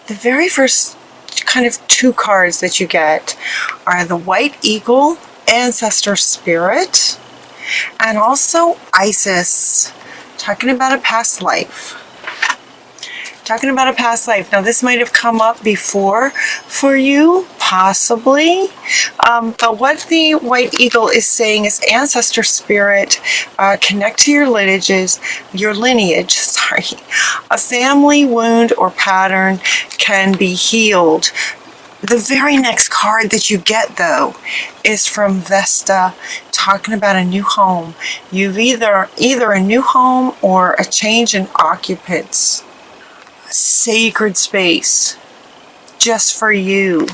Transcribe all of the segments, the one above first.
the very first kind of two cards that you get are the White Eagle, Ancestor Spirit, and also Isis, talking about a past life. Talking about a past life. Now, this might have come up before for you, possibly. But what the White Eagle is saying is Ancestor Spirit, connect to your lineage, A family wound or pattern can be healed. The very next card that you get, though, is from Vesta, talking about a new home. You've either a new home or a change in occupants. Sacred space just for you,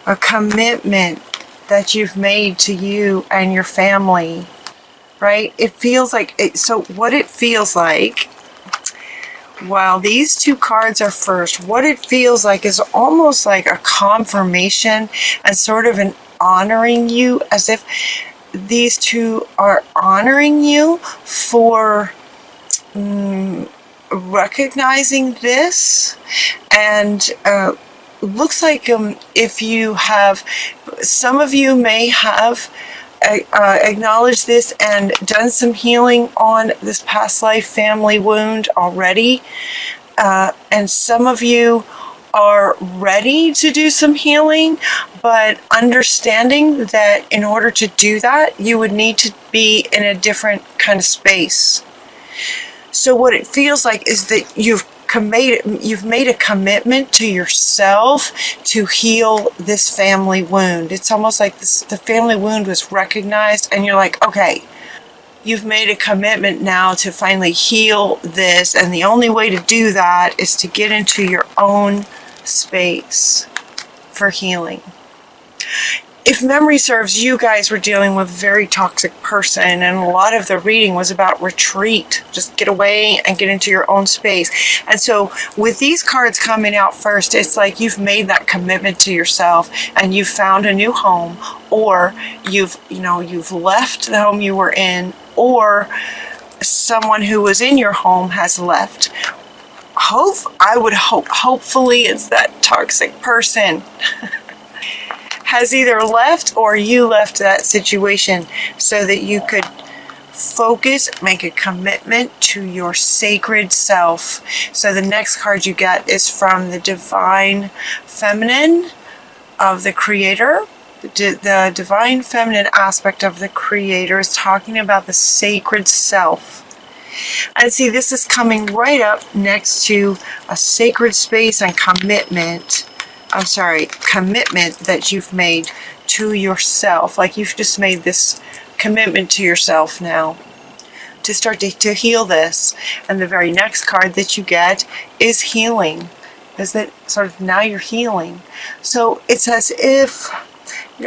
a commitment that you've made to you and your family, right? It feels like it. So what it feels like, while these two cards are first, what it feels like is almost like a confirmation and sort of an honoring you, as if these two are honoring you for recognizing this. And looks like if you have, some of you may have acknowledged this and done some healing on this past life family wound already, and some of you are ready to do some healing, but understanding that in order to do that, you would need to be in a different kind of space. So what it feels like is that you've made a commitment to yourself to heal this family wound. It's almost like the family wound was recognized, and you're like, okay, you've made a commitment now to finally heal this, and the only way to do that is to get into your own space for healing. If memory serves, you guys were dealing with a very toxic person, and a lot of the reading was about retreat. Just get away and get into your own space. And so with these cards coming out first, it's like you've made that commitment to yourself and you've found a new home, or you've left the home you were in, or someone who was in your home has left. Hopefully it's that toxic person has either left or you left that situation so that you could focus, make a commitment to your sacred self. So the next card you get is from the Divine Feminine of the Creator. The Divine Feminine aspect of the Creator is talking about the sacred self. And see, this is coming right up next to a sacred space and commitment that you've made to yourself. Like you've just made this commitment to yourself now to start to heal this. And the very next card that you get is healing. Is that sort of now you're healing. So it's as if,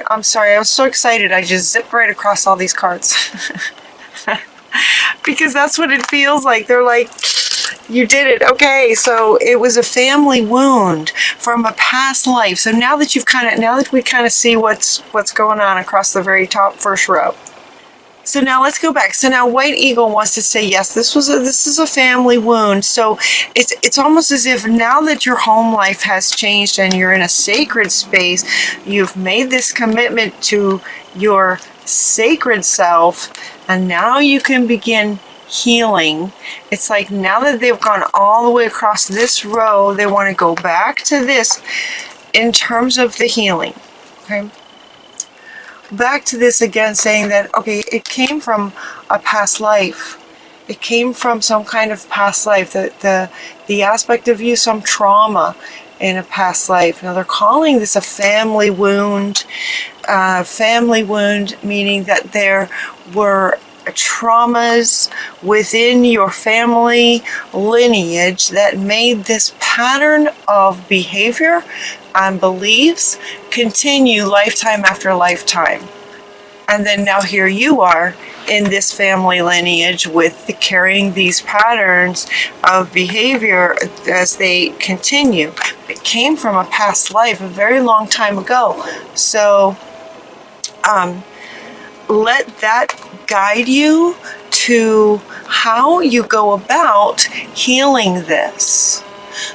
I'm sorry, I was so excited I just zipped right across all these cards. Because that's what it feels like. They're like, you did it. Okay, so it was a family wound from a past life. So now that we kind of see what's going on across the very top first row. So now let's go back. So now White Eagle wants to say, yes, this is a family wound. So it's almost as if now that your home life has changed and you're in a sacred space, you've made this commitment to your sacred self, and now you can begin healing. It's like now that they've gone all the way across this row, they want to go back to this in terms of the healing. Okay, back to this again, saying that, okay, it came from a past life. It came from some kind of past life, the aspect of you, some trauma in a past life. Now they're calling this a family wound. Family wound meaning that there were traumas within your family lineage that made this pattern of behavior and beliefs continue lifetime after lifetime. And then now here you are in this family lineage with carrying these patterns of behavior as they continue. It came from a past life a very long time ago. So let that guide you to how you go about healing this.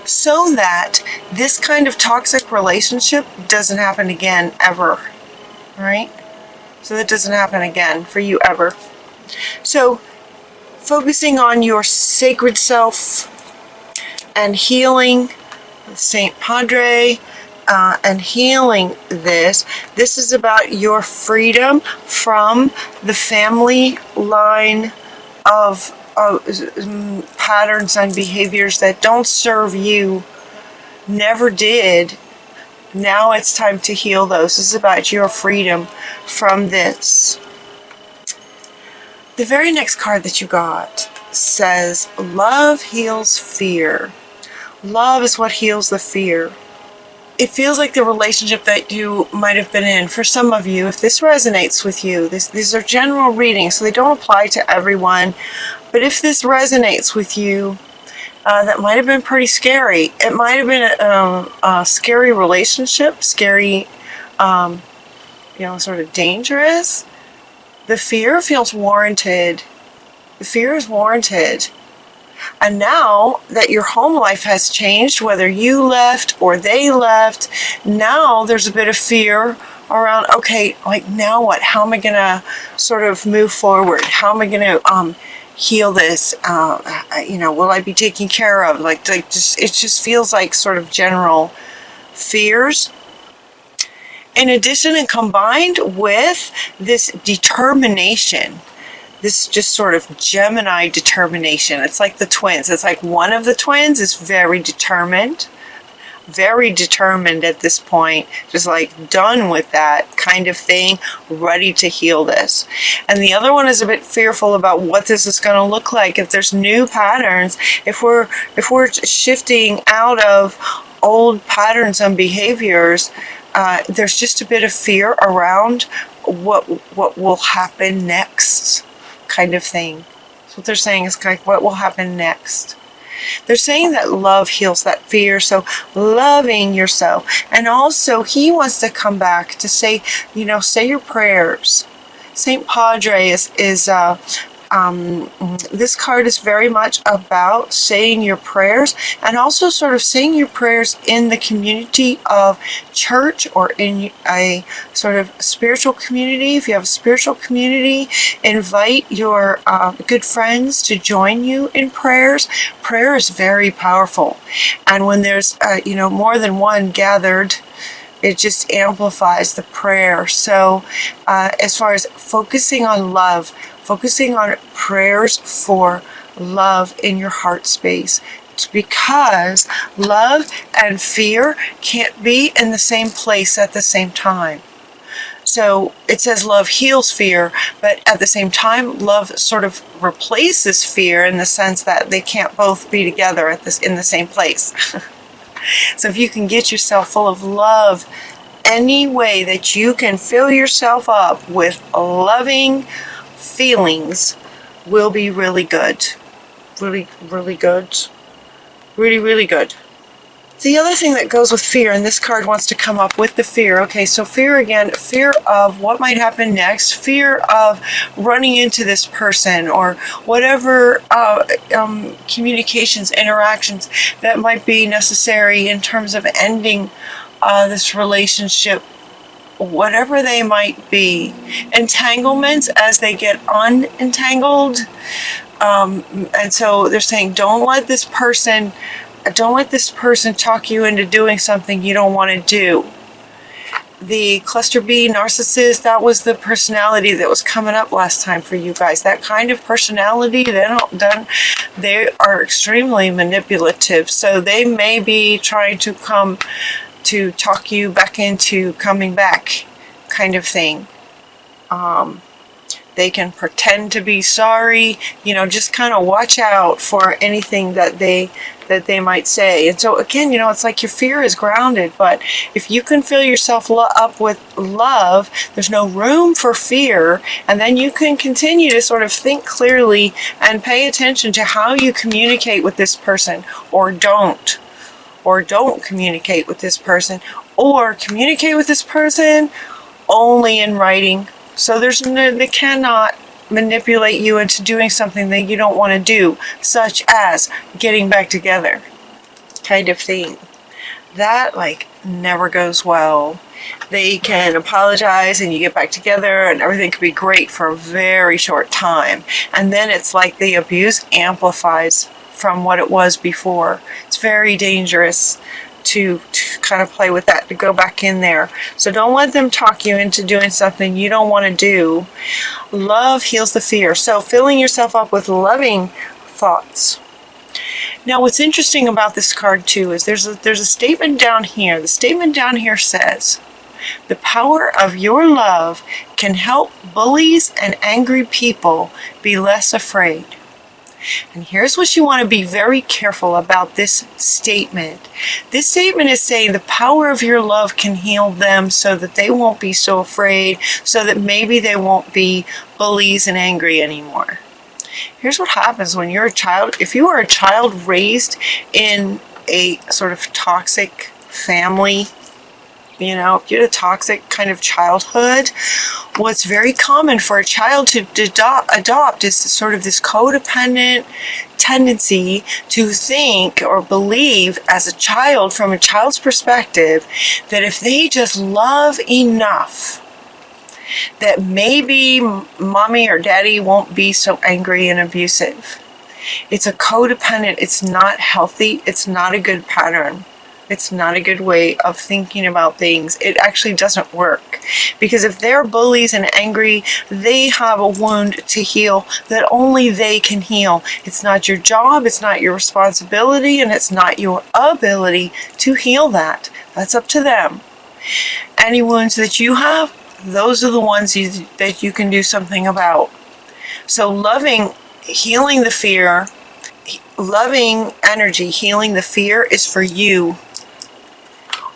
so that this kind of toxic relationship doesn't happen again ever, right? So that doesn't happen again for you ever. So focusing on your sacred self and healing Saint Padre, and healing this is about your freedom from the family line of patterns and behaviors that don't serve you, never did. Now it's time to heal those. This is about your freedom from this. The very next card that you got says, love heals fear. Love is what heals the fear. It feels like the relationship that you might have been in, for some of you, if this resonates with you, these are general readings, so they don't apply to everyone, but if this resonates with you, that might have been pretty scary. It might have been a scary relationship, scary, sort of dangerous. The fear feels warranted. The fear is warranted. And now that your home life has changed, whether you left or they left, now there's a bit of fear around, okay, like now what? How am I going to sort of move forward? How am I going to heal this? Will I be taken care of? It just feels like sort of general fears. In addition, and combined with this determination, this just sort of Gemini determination. It's like the twins. It's like one of the twins is very determined at this point, just like done with that kind of thing, ready to heal this. And the other one is a bit fearful about what this is going to look like if there's new patterns, if we're shifting out of old patterns and behaviors. There's just a bit of fear around what will happen next, kind of thing. So what they're saying is kind of what will happen next. They're saying that love heals that fear, so loving yourself. And also, he wants to come back to say, say your prayers. Saint Padre is this card is very much about saying your prayers, and also sort of saying your prayers in the community of church or in a sort of spiritual community. If you have a spiritual community, invite your good friends to join you in prayers. Prayer is very powerful, and when there's more than one gathered, it just amplifies the prayer. So as far as focusing on love, focusing on prayers for love in your heart space, because love and fear can't be in the same place at the same time. So it says love heals fear, but at the same time, love sort of replaces fear in the sense that they can't both be together in the same place. So if you can get yourself full of love, any way that you can fill yourself up with loving feelings will be really good. Really, really good. Really, really good. The other thing that goes with fear, and this card wants to come up with the fear. Okay, so fear again, fear of what might happen next, fear of running into this person, or whatever communications, interactions that might be necessary in terms of ending this relationship, whatever they might be. Entanglements as they get unentangled. And so they're saying, don't let this person talk you into doing something you don't want to do. The cluster B narcissist, that was the personality that was coming up last time for you guys. That kind of personality, they are extremely manipulative. So they may be trying to come to talk you back into coming back, kind of thing. They can pretend to be sorry, just kind of watch out for anything that they might say. And so again, it's like your fear is grounded, but if you can fill yourself up with love, there's no room for fear, and then you can continue to sort of think clearly and pay attention to how you communicate with this person, or don't communicate with this person, or communicate with this person only in writing. So they cannot manipulate you into doing something that you don't want to do, such as getting back together. kind of thing. That like never goes well. They can apologize and you get back together and everything can be great for a very short time. And then it's like the abuse amplifies from what it was before. It's very dangerous to kind of play with that, to go back in there. So don't let them talk you into doing something you don't want to do. Love heals the fear. So filling yourself up with loving thoughts. Now, what's interesting about this card too is there's a statement down here. The statement down here says, the power of your love can help bullies and angry people be less afraid. And here's what you want to be very careful about this statement. This statement is saying the power of your love can heal them so that they won't be so afraid, so that maybe they won't be bullies and angry anymore. Here's what happens when you're a child. If you are a child raised in a sort of toxic family, if you had a toxic kind of childhood, what's very common for a child to adopt is sort of this codependent tendency to think or believe as a child, from a child's perspective, that if they just love enough, that maybe mommy or daddy won't be so angry and abusive. It's a codependent, it's not healthy, it's not a good pattern. It's not a good way of thinking about things. It actually doesn't work. Because if they're bullies and angry, they have a wound to heal that only they can heal. It's not your job, it's not your responsibility, and it's not your ability to heal that. That's up to them. Any wounds that you have, those are the ones that you can do something about. So healing the fear, loving energy, healing the fear is for you.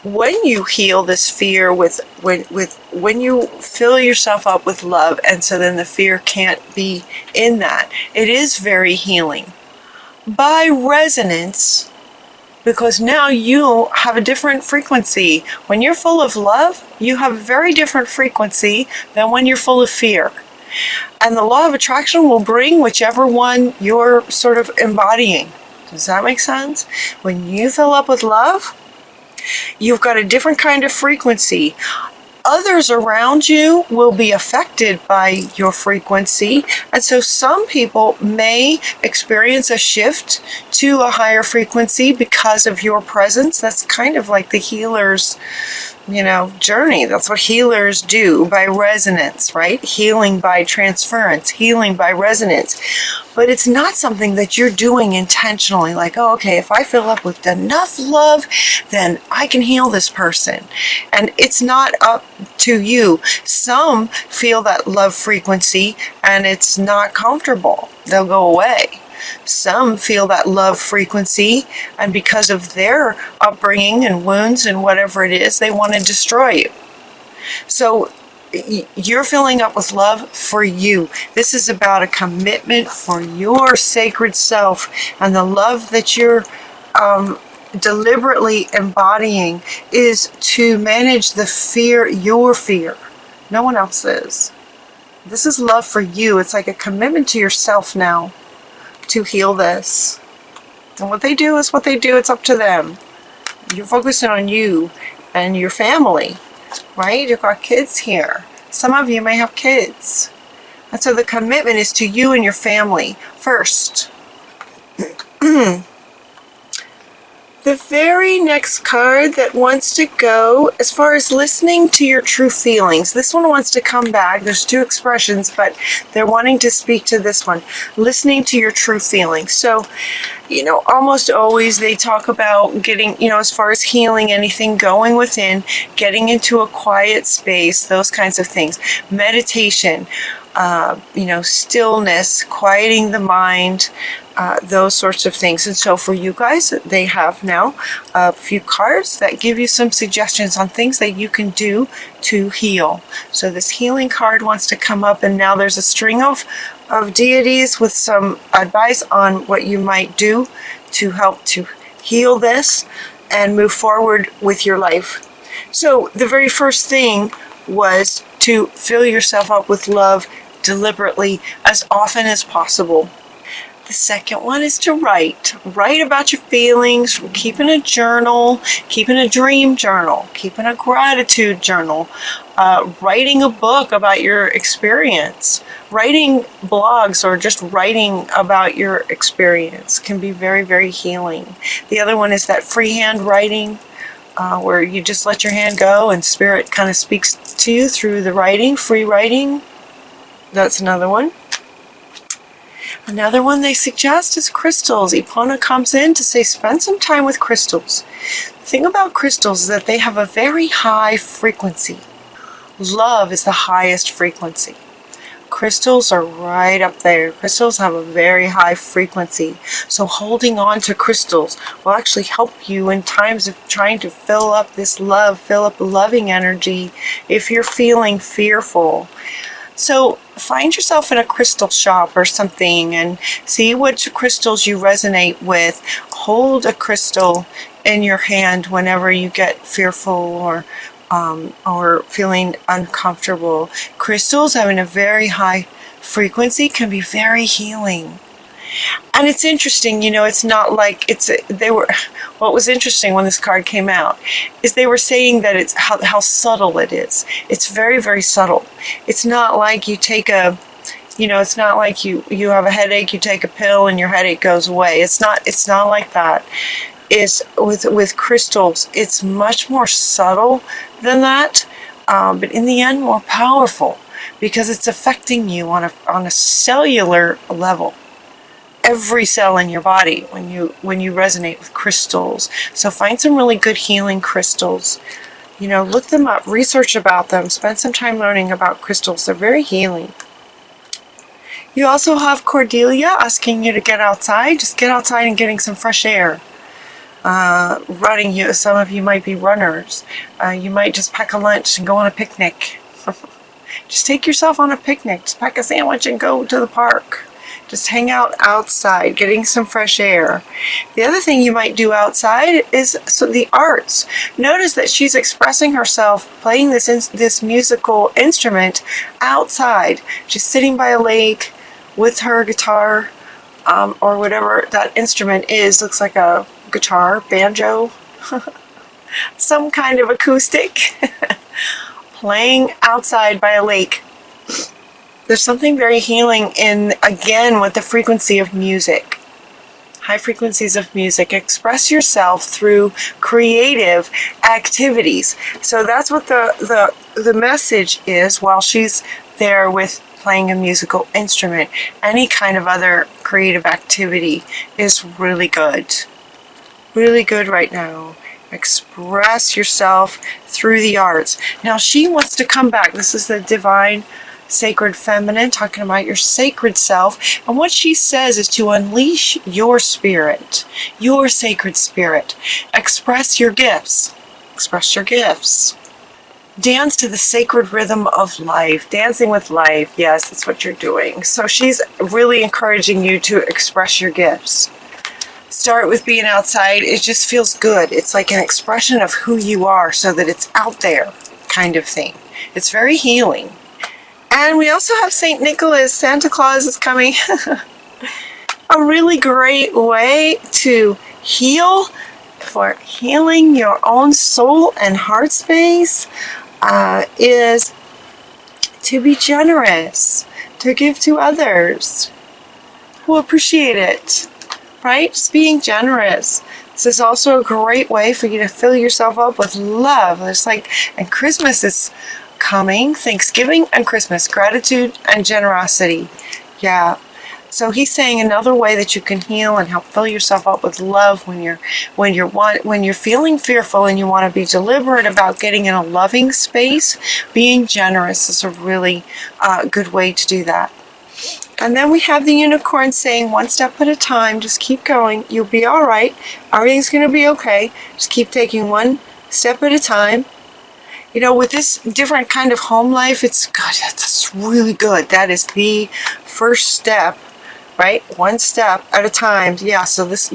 When you heal this fear when you fill yourself up with love, and so then the fear can't be in that, it is very healing. By resonance, because now you have a different frequency. When you're full of love, you have a very different frequency than when you're full of fear. And the law of attraction will bring whichever one you're sort of embodying. Does that make sense? When you fill up with love, you've got a different kind of frequency. Others around you will be affected by your frequency, and so some people may experience a shift to a higher frequency because of your presence. That's kind of like the healer's journey. That's what healers do, by resonance, right? Healing by transference, healing by resonance. But it's not something that you're doing intentionally, like, oh, okay, if I fill up with enough love, then I can heal this person. And it's not up to you. Some feel that love frequency and it's not comfortable. They'll go away. Some feel that love frequency, and because of their upbringing and wounds and whatever it is, they want to destroy you. So you're filling up with love for you. This is about a commitment for your sacred self, and the love that you're deliberately embodying is to manage the fear, your fear. No one else's. This is love for you. It's like a commitment to yourself now to heal this. And what they do is what they do. It's up to them. You're focusing on you and your family, right? You've got kids here. Some of you may have kids. And so the commitment is to you and your family first. The very next card that wants to go, as far as listening to your true feelings, this one wants to come back. There's two expressions, but they're wanting to speak to this one. Listening to your true feelings. So, almost always they talk about getting, as far as healing anything, going within, getting into a quiet space, those kinds of things. Meditation, stillness, quieting the mind, those sorts of things. And so for you guys, they have now a few cards that give you some suggestions on things that you can do to heal. So this healing card wants to come up, and now there's a string of deities with some advice on what you might do to help to heal this and move forward with your life. So the very first thing was to fill yourself up with love deliberately as often as possible. The second one is to write. Write about your feelings, keeping a journal, keeping a dream journal, keeping a gratitude journal, writing a book about your experience. Writing blogs or just writing about your experience can be very, very healing. The other one is that freehand writing, where you just let your hand go and spirit kind of speaks to you through the writing, free writing. That's another one. Another one they suggest is crystals. Ipona comes in to say spend some time with crystals. The thing about crystals is that they have a very high frequency. Love is the highest frequency. Crystals are right up there. Crystals have a very high frequency. So holding on to crystals will actually help you in times of trying to fill up this love, fill up the loving energy if you're feeling fearful. So find yourself in a crystal shop or something and see which crystals you resonate with. Hold a crystal in your hand whenever you get fearful or feeling uncomfortable. Crystals having a very high frequency can be very healing. And it's interesting, it's not like what was interesting when this card came out is they were saying that it's how subtle it is. It's very, very subtle. It's not like you take it's not like you have a headache, you take a pill and your headache goes away. It's not like that. Is with crystals, it's much more subtle than that, but in the end more powerful because it's affecting you on a cellular level. Every cell in your body when you resonate with crystals. So find some really good healing crystals. Look them up, research about them, spend some time learning about crystals. They're very healing. You also have Cordelia asking you to get outside. Just get outside and getting some fresh air. Running, some of you might be runners. You might just pack a lunch and go on a picnic. Just take yourself on a picnic. Just pack a sandwich and go to the park. Just hang out outside, getting some fresh air. The other thing you might do outside is the arts. Notice that she's expressing herself, playing this musical instrument outside. She's sitting by a lake with her guitar, or whatever that instrument is. Looks like a guitar, banjo, some kind of acoustic, playing outside by a lake. There's something very healing again, with the frequency of music. High frequencies of music. Express yourself through creative activities. So that's what the message is while she's there with playing a musical instrument. Any kind of other creative activity is really good. Really good right now. Express yourself through the arts. Now she wants to come back. This is the divine sacred feminine, talking about your sacred self. And what she says is to unleash your spirit, your sacred spirit. Express your gifts. Express your gifts. Dance to the sacred rhythm of life. Dancing with life. Yes, that's what you're doing. So she's really encouraging you to express your gifts. Start with being outside. It just feels good. It's like an expression of who you are so that it's out there kind of thing. It's very healing. And we also have St. Nicholas. Santa Claus is coming. A really great way to heal, for healing your own soul and heart space, is to be generous, to give to others who appreciate it, right? Just being generous. This is also a great way for you to fill yourself up with love. And Christmas is coming, Thanksgiving and Christmas, gratitude and generosity. Yeah. So he's saying another way that you can heal and help fill yourself up with love when you're feeling fearful and you want to be deliberate about getting in a loving space. Being generous is a really good way to do that. And then we have the unicorn saying, one step at a time, just keep going. You'll be all right. Everything's going to be okay. Just keep taking one step at a time. With this different kind of home life, it's good. That's really good. That is the first step, right? One step at a time. Yeah, so this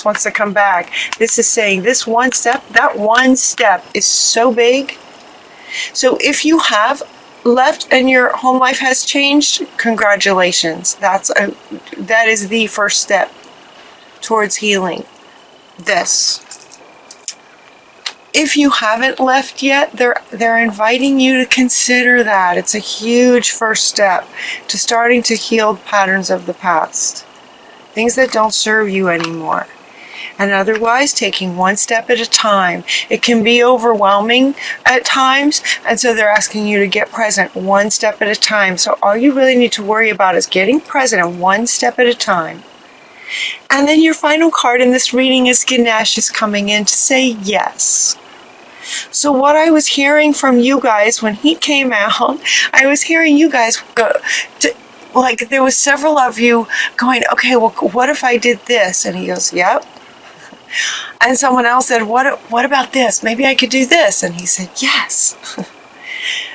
wants to come back. This is saying this one step, that one step is so big. So if you have left and your home life has changed, congratulations. That is the first step towards healing this. If you haven't left yet, they're inviting you to consider that. It's a huge first step to starting to heal patterns of the past, things that don't serve you anymore. And otherwise, taking one step at a time. It can be overwhelming at times, and so they're asking you to get present one step at a time. So all you really need to worry about is getting present and one step at a time. And then your final card in this reading is Ganesh is coming in to say yes. So what I was hearing from you guys when he came out, I was hearing you guys go like there was several of you going, okay, well, what if I did this? And he goes, yep. And someone else said, what about this? Maybe I could do this. And he said, yes.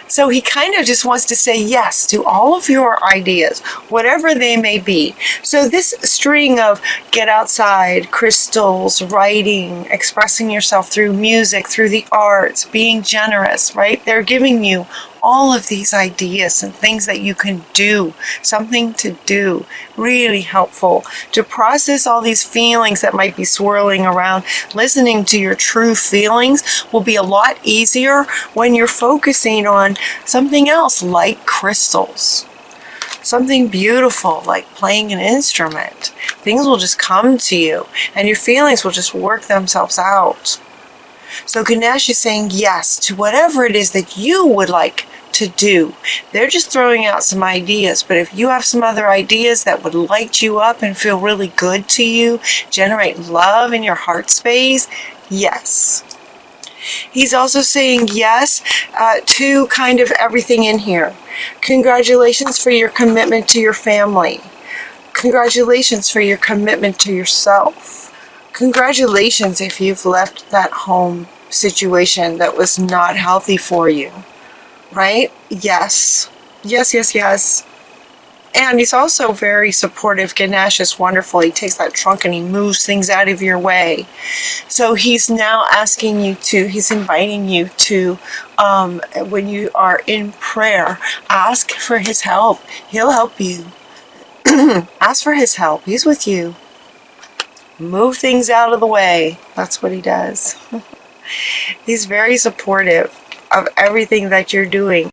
So he kind of just wants to say yes to all of your ideas, whatever they may be. So this string of get outside, crystals, writing, expressing yourself through music, through the arts, being generous, right? They're giving you all of these ideas and things that you can do, something to do, really helpful to process all these feelings that might be swirling around. Listening to your true feelings will be a lot easier when you're focusing on something else like crystals, something beautiful like playing an instrument. Things will just come to you and your feelings will just work themselves out. So Ganesh is saying yes to whatever it is that you would like to do. They're just throwing out some ideas, but if you have some other ideas that would light you up and feel really good to you, generate love in your heart space, yes. He's also saying yes to kind of everything in here. Congratulations for your commitment to your family. Congratulations for your commitment to yourself. Congratulations if you've left that home situation that was not healthy for you, right? Yes. Yes, yes, yes. And he's also very supportive. Ganesh is wonderful. He takes that trunk and he moves things out of your way. So he's now asking you to, he's inviting you to, when you are in prayer, ask for his help. He'll help you. Ask for his help. He's with you. Move things out of the way. That's what he does. He's very supportive of everything that you're doing.